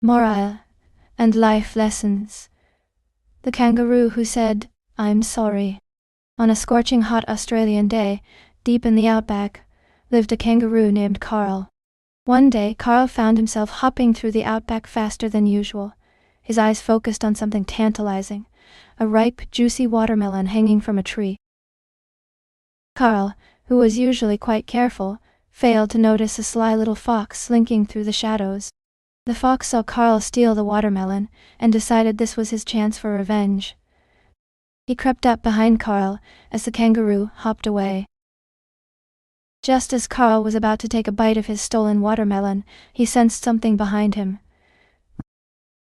Moral and life lessons. The kangaroo who said, "I'm sorry." On a scorching hot Australian day, deep in the outback, lived a kangaroo named Karl. One day, Karl found himself hopping through the outback faster than usual, his eyes focused on something tantalizing, a ripe, juicy watermelon hanging from a tree. Karl, who was usually quite careful, failed to notice a sly little fox slinking through the shadows. The fox saw Karl steal the watermelon and decided this was his chance for revenge. He crept up behind Karl as the kangaroo hopped away. Just as Karl was about to take a bite of his stolen watermelon, he sensed something behind him.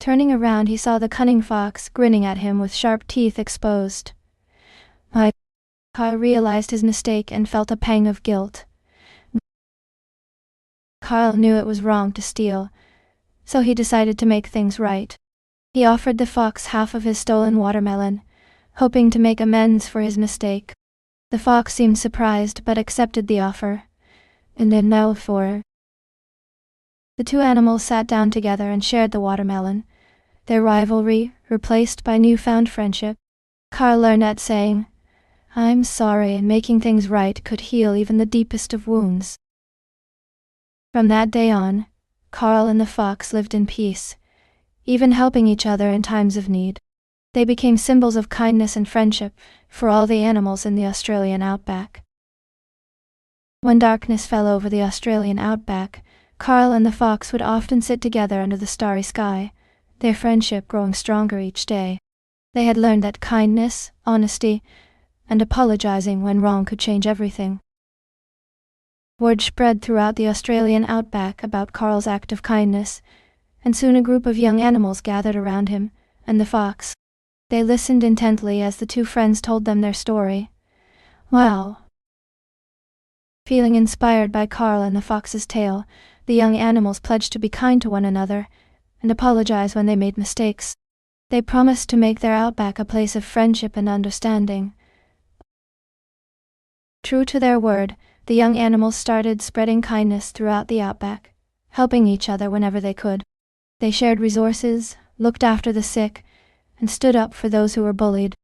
Turning around, he saw the cunning fox grinning at him with sharp teeth exposed. Karl realized his mistake and felt a pang of guilt. Karl knew it was wrong to steal, so he decided to make things right. He offered the fox half of his stolen watermelon, hoping to make amends for his mistake. The fox seemed surprised but accepted the offer. And then now for. The two animals sat down together and shared the watermelon, their rivalry replaced by newfound friendship. Karl learned that saying, "I'm sorry," and making things right could heal even the deepest of wounds. From that day on, Karl and the fox lived in peace, even helping each other in times of need. They became symbols of kindness and friendship for all the animals in the Australian outback. When darkness fell over the Australian outback, Karl and the fox would often sit together under the starry sky, their friendship growing stronger each day. They had learned that kindness, honesty, and apologizing when wrong could change everything. Word spread throughout the Australian outback about Karl's act of kindness, and soon a group of young animals gathered around him and the fox. They listened intently as the two friends told them their story. Wow! Feeling inspired by Karl and the fox's tale, the young animals pledged to be kind to one another and apologize when they made mistakes. They promised to make their outback a place of friendship and understanding. True to their word, the young animals started spreading kindness throughout the outback, helping each other whenever they could. They shared resources, looked after the sick, and stood up for those who were bullied.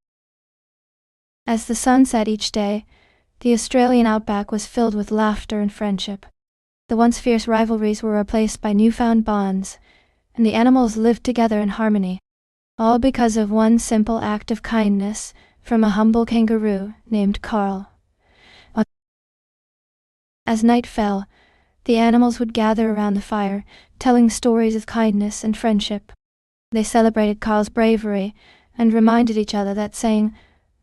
As the sun set each day, the Australian outback was filled with laughter and friendship. The once fierce rivalries were replaced by newfound bonds, and the animals lived together in harmony. All because of one simple act of kindness from a humble kangaroo named Karl. As night fell, the animals would gather around the fire, telling stories of kindness and friendship. They celebrated Karl's bravery and reminded each other that saying,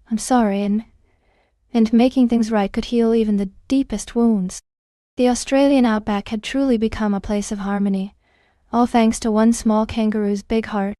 "I'm sorry," and making things right could heal even the deepest wounds. The Australian outback had truly become a place of harmony, all thanks to one small kangaroo's big heart.